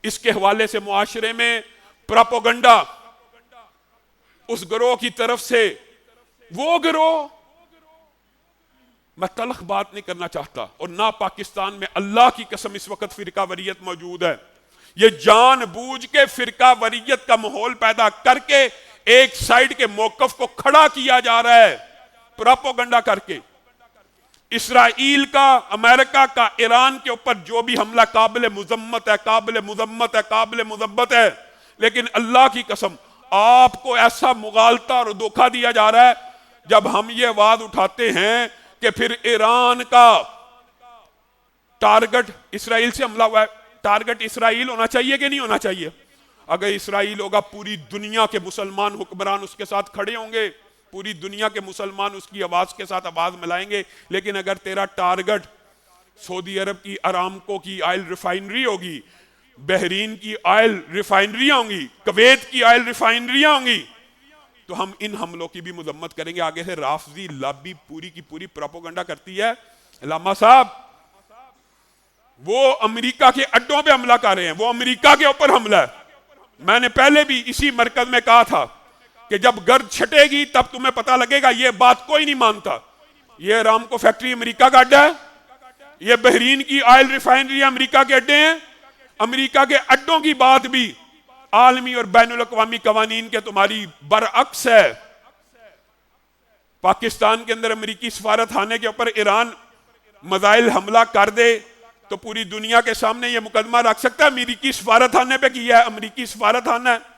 اس کے حوالے سے معاشرے میں پراپوگنڈا اس گروہ کی طرف سے، وہ گروہ، میں تلخ بات نہیں کرنا چاہتا، اور نہ پاکستان میں اللہ کی قسم اس وقت فرقہ واریت موجود ہے، یہ جان بوجھ کے فرقہ واریت کا ماحول پیدا کر کے ایک سائیڈ کے موقف کو کھڑا کیا جا رہا ہے پراپوگنڈا کر کے۔ اسرائیل کا، امریکہ کا ایران کے اوپر جو بھی حملہ قابل مذمت ہے، قابل مذمت ہے، قابل مذمت ہے، لیکن اللہ کی قسم آپ کو ایسا مغالطہ اور دھوکہ دیا جا رہا ہے جب ہم یہ آواز اٹھاتے ہیں کہ پھر ایران کا ٹارگٹ اسرائیل سے حملہ ہوا ہے، ٹارگٹ اسرائیل ہونا چاہیے کہ نہیں ہونا چاہیے؟ اگر اسرائیل ہوگا پوری دنیا کے مسلمان حکمران اس کے ساتھ کھڑے ہوں گے، پوری دنیا کے مسلمان اس کی آواز کے ساتھ آواز ملائیں گے۔ لیکن اگر تیرا ٹارگٹ سعودی عرب کی ارامکو کی آئل ریفائنری ہوگی، بحرین کی آئل ریفائنریاں ہوں گی، کویت کی آئل ریفائنریاں ہوں گی، تو ہم ان حملوں کی بھی مذمت کریں گے۔ آگے سے رافضی لابی پوری کی پوری پروپیگنڈا کرتی ہے، علامہ صاحب وہ امریکہ کے اڈوں پہ حملہ کر رہے ہیں، وہ امریکہ کے اوپر حملہ ہے۔ میں نے پہلے بھی اسی مرکز میں کہا تھا کہ جب گرد چھٹے گی تب تمہیں پتہ لگے گا یہ بات کوئی نہیں مانتا۔ یہ ارامکو فیکٹری امریکہ کا اڈا ہے، یہ بحرین کی آئل ریفائنری امریکہ کے اڈے ہیں۔ امریکہ کے اڈوں کی بات بھی عالمی اور بین الاقوامی قوانین کے تمہاری برعکس ہے۔ پاکستان کے اندر امریکی سفارت خانے کے اوپر ایران میزائل حملہ کر دے تو پوری دنیا کے سامنے یہ مقدمہ رکھ سکتا ہے امریکی سفارت خانے پہ کیا ہے، امریکی سفارت خانہ ہے۔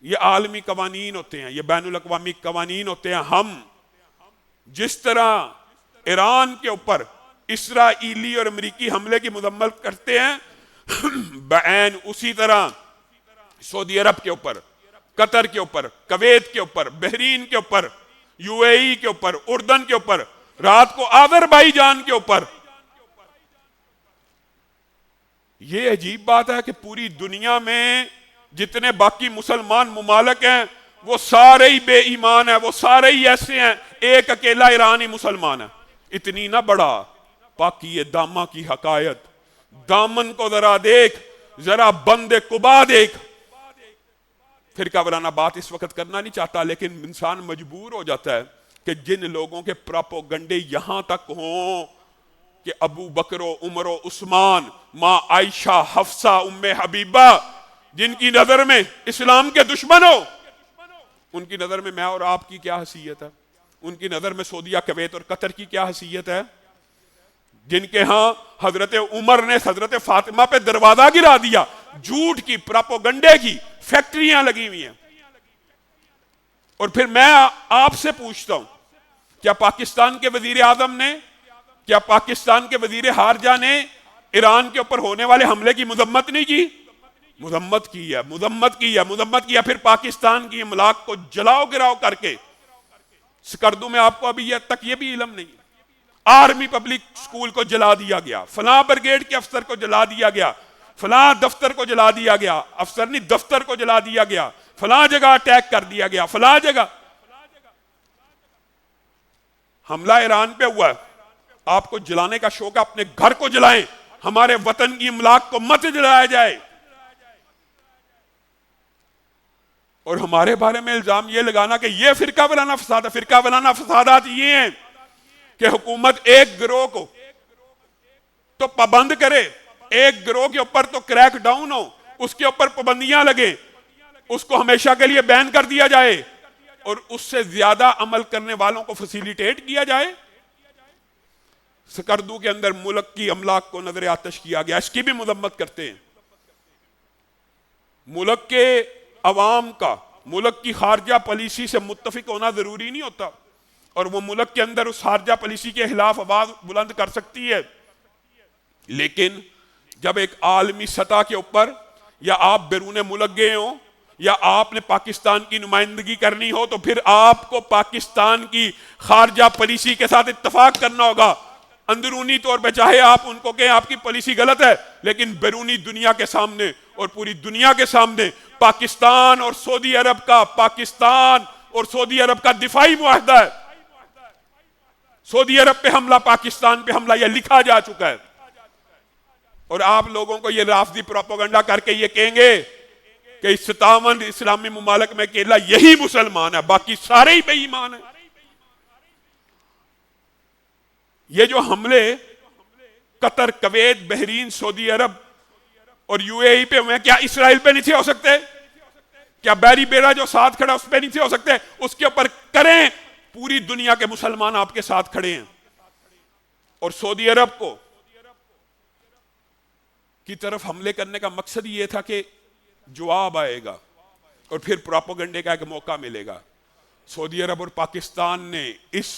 یہ عالمی قوانین ہوتے ہیں، یہ بین الاقوامی قوانین ہوتے ہیں۔ ہم جس طرح ایران کے اوپر اسرائیلی اور امریکی حملے کی مذمت کرتے ہیں، بعین اسی طرح سعودی عرب کے اوپر، قطر کے اوپر، کویت کے اوپر، بحرین کے اوپر، یو اے ای کے اوپر، اردن کے اوپر، رات کو آذربائیجان کے اوپر۔ یہ عجیب بات ہے کہ پوری دنیا میں جتنے باقی مسلمان ممالک ہیں وہ سارے ہی بے ایمان ہیں، وہ سارے ہی ایسے ہیں، ایک اکیلا ایران ہی مسلمان ہے۔ اتنی نہ بڑا پاکی دامہ کی حقائق، دامن کو ذرا دیکھ، ذرا بند قبا دیکھ۔ فرقہ وارانہ بات اس وقت کرنا نہیں چاہتا، لیکن انسان مجبور ہو جاتا ہے کہ جن لوگوں کے پراپوگنڈے یہاں تک ہوں کہ ابو بکر و عمر و عثمان، ماں عائشہ، حفصہ، ام حبیبہ، جن کی نظر میں اسلام کے دشمن ہو، ان کی نظر میں اور آپ کی کیا حیثیت ہے؟ ان کی نظر میں سعودیہ، کویت اور قطر کی کیا حیثیت ہے؟ جن کے ہاں حضرت عمر نے حضرت فاطمہ پہ دروازہ گرا دیا، جھوٹ کی، پراپوگنڈے کی فیکٹریاں لگی ہوئی ہیں۔ اور پھر میں آپ سے پوچھتا ہوں، کیا پاکستان کے وزیر اعظم نے، کیا پاکستان کے وزیر خارجہ نے ایران کے اوپر ہونے والے حملے کی مذمت نہیں کی؟ مذمت کی ہے، مذمت کی ہے، مذمت کی ہے۔ پھر پاکستان کی املاک کو جلاؤ گراؤ کر کے، سکردو میں آپ کو ابھی تک یہ بھی علم نہیں، آرمی پبلک سکول کو جلا دیا گیا، فلاں برگیڈ کے افسر کو جلا دیا گیا، فلاں دفتر کو جلا دیا گیا، افسر نہیں دفتر کو جلا دیا گیا، فلاں جگہ اٹیک کر دیا گیا، فلاں جگہ۔ حملہ ایران پہ ہوا ہے، آپ کو جلانے کا شوق ہے، اپنے گھر کو جلائیں، ہمارے وطن کی املاک کو مت جلایا جائے۔ اور ہمارے بارے میں الزام یہ لگانا کہ یہ فرقہ وارانہ فساد ہے۔ فرقہ وارانہ فسادات یہ ہیں کہ حکومت ایک گروہ کو تو پابند کرے، ایک گروہ کے اوپر تو کریک ڈاؤن ہو، اس کے اوپر پابندیاں لگیں، اس کو ہمیشہ کے لیے بین کر دیا جائے، اور اس سے زیادہ عمل کرنے والوں کو فیسیلیٹیٹ کیا جائے۔ سکردو کے اندر ملک کی املاک کو نظر آتش کیا گیا، اس کی بھی مذمت کرتے ہیں۔ ملک کے عوام کا ملک کی خارجہ پالیسی سے متفق ہونا ضروری نہیں ہوتا، اور وہ ملک کے اندر اس خارجہ پالیسی کے خلاف آواز بلند کر سکتی ہے، لیکن جب ایک عالمی سطح کے اوپر یا آپ بیرون ملک گئے ہوں یا آپ نے پاکستان کی نمائندگی کرنی ہو تو پھر آپ کو پاکستان کی خارجہ پالیسی کے ساتھ اتفاق کرنا ہوگا۔ اندرونی طور پہ چاہے آپ ان کو کہیں آپ کی پالیسی غلط ہے، لیکن بیرونی دنیا کے سامنے اور پوری دنیا کے سامنے پاکستان اور سعودی عرب کا، پاکستان اور سعودی عرب کا دفاعی معاہدہ ہے۔ سعودی عرب پہ حملہ، پاکستان پہ حملہ، یہ لکھا جا چکا ہے، اور آپ لوگوں کو یہ رافضی پروپیگنڈا کر کے یہ کہیں گے کہ 57 اسلامی ممالک میں اکیلا یہی مسلمان ہے، باقی سارے ہی بے ایمان ہیں۔ یہ جو حملے قطر، کویت، بحرین، سعودی عرب اور یو اے ای پہ ہوئے، کیا اسرائیل پہ نہیں تھے ہو سکتے؟ کیا بحری بیڑا جو ساتھ کھڑا اس پہ نہیں تھے ہو سکتے؟ اس کے اوپر کریں، پوری دنیا کے مسلمان آپ کے ساتھ کھڑے ہیں۔ اور سعودی عرب کو کی طرف حملے کرنے کا مقصد یہ تھا کہ جواب آئے گا اور پھر پروپیگنڈے کا ایک موقع ملے گا۔ سعودی عرب اور پاکستان نے اس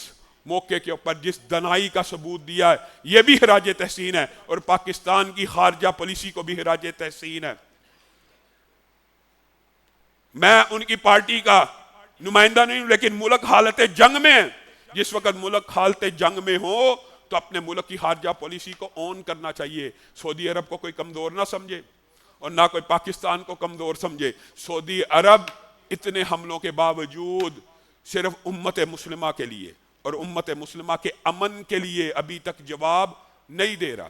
موقع کے اوپر جس دنائی کا ثبوت دیا ہے یہ بھی خراج تحسین ہے، اور پاکستان کی خارجہ پالیسی کو بھی خراج تحسین ہے۔ میں ان کی پارٹی کا نمائندہ نہیں ہوں، لیکن ملک حالت جنگ میں ہے۔ جس وقت ملک حالت جنگ میں ہو تو اپنے ملک کی خارجہ پالیسی کو اون کرنا چاہیے۔ سعودی عرب کو کوئی کمزور نہ سمجھے اور نہ کوئی پاکستان کو کمزور سمجھے۔ سعودی عرب اتنے حملوں کے باوجود صرف امت مسلمہ کے لیے اور امت مسلمہ کے امن کے لیے ابھی تک جواب نہیں دے رہا۔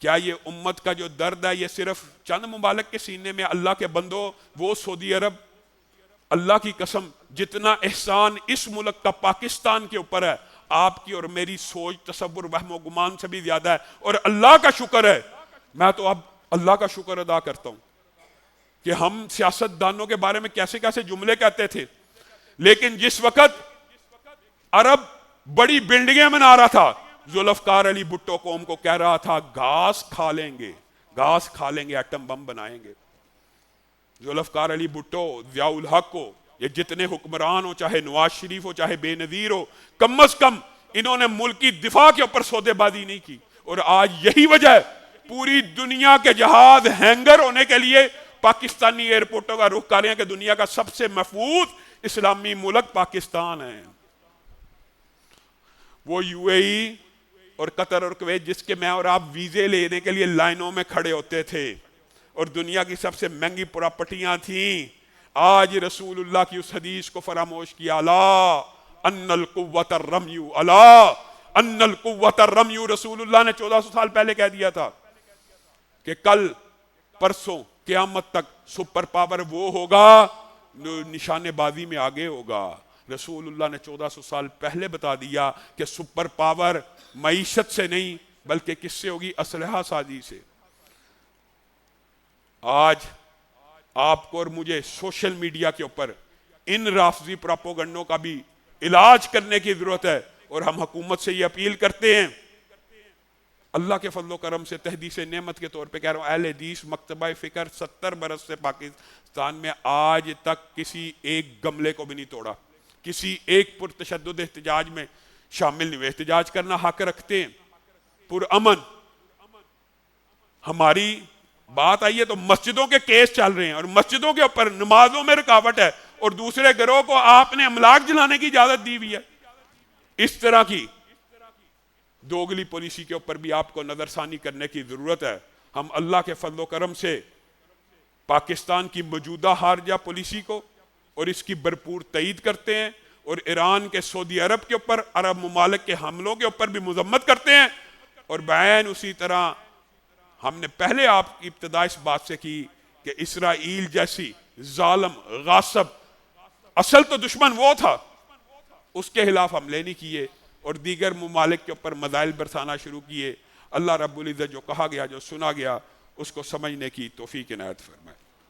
کیا یہ امت کا جو درد ہے یہ صرف چند ممالک کے سینے میں؟ اللہ کے بندو، وہ سعودی عرب، اللہ کی قسم جتنا احسان اس ملک کا پاکستان کے اوپر ہے، آپ کی اور میری سوچ، تصور، وہم و گمان سے بھی زیادہ ہے۔ اور اللہ کا شکر ہے، میں تو اب اللہ کا شکر ادا کرتا ہوں کہ ہم سیاست دانوں کے بارے میں کیسے کیسے جملے کہتے تھے، لیکن جس وقت عرب بڑی بلڈنگیں بنا رہا تھا، ذوالفقار علی بھٹو قوم کو کہہ رہا تھا گھاس کھا لیں گے، گھاس کھا لیں گے، ایٹم بم بنائیں گے۔ ذوالفقار علی بھٹو، ضیاء الحق ہو، یہ جتنے حکمران ہو، چاہے نواز شریف ہو، چاہے بے نظیر ہو، کم از کم انہوں نے ملک کی دفاع کے اوپر سودے بازی نہیں کی۔ اور آج یہی وجہ ہے پوری دنیا کے جہاز ہینگر ہونے کے لیے پاکستانی ایئرپورٹوں کا رخ کر رہے ہیں کہ دنیا کا سب سے محفوظ اسلامی ملک پاکستان ہے۔ وہ یو اے ای اور قطر اور کویت جس کے میں اور آپ ویزے لینے کے لیے لائنوں میں کھڑے ہوتے تھے اور دنیا کی سب سے مہنگی پراپرٹیاں تھیں، آج رسول اللہ کی اس حدیث کو فراموش کیا، الا ان القوت الرمی، الا ان القوت الرمی۔ رسول اللہ نے 1400 سال پہلے کہہ دیا تھا کہ کل پرسوں قیامت تک سپر پاور وہ ہوگا نشانے بازی میں آگے ہوگا۔ رسول اللہ نے 1400 سال پہلے بتا دیا کہ سپر پاور معیشت سے نہیں بلکہ کس سے ہوگی؟ اسلحہ سازی سے۔ آج آپ کو اور مجھے سوشل میڈیا کے اوپر ان رافضی پروپیگنڈوں کا بھی علاج کرنے کی ضرورت ہے، اور ہم حکومت سے یہ اپیل کرتے ہیں، اللہ کے فضل و کرم سے تحدیث نعمت کے طور پہ کہہ رہا ہوں، اہل حدیث مکتبہ فکر 70 برس سے پاکستان میں آج تک کسی ایک گملے کو بھی نہیں توڑا، کسی ایک پرتشدد احتجاج میں شامل نہیں ہوئے۔ احتجاج کرنا حق رکھتے ہیں، پرامن۔ ہماری بات آئی ہے تو مسجدوں کے کیس چل رہے ہیں اور مسجدوں کے اوپر نمازوں میں رکاوٹ ہے، اور دوسرے گروہ کو آپ نے املاک جلانے کی اجازت دی ہوئی ہے۔ اس طرح کی دوگلی پالیسی کے اوپر بھی آپ کو نظر ثانی کرنے کی ضرورت ہے۔ ہم اللہ کے فضل و کرم سے پاکستان کی موجودہ خارجہ پالیسی کو اور اس کی بھرپور تائید کرتے ہیں، اور ایران کے سعودی عرب کے اوپر، عرب ممالک کے حملوں کے اوپر بھی مذمت کرتے ہیں، اور بعین اسی طرح ہم نے پہلے آپ کی ابتدا اس بات سے کی کہ اسرائیل جیسی ظالم، غاصب، اصل تو دشمن وہ تھا، اس کے خلاف حملے نہیں کیے اور دیگر ممالک کے اوپر مزائل برسانا شروع کیے۔ اللہ رب العزت جو کہا گیا، جو سنا گیا، اس کو سمجھنے کی توفیق عنایت فرمائے۔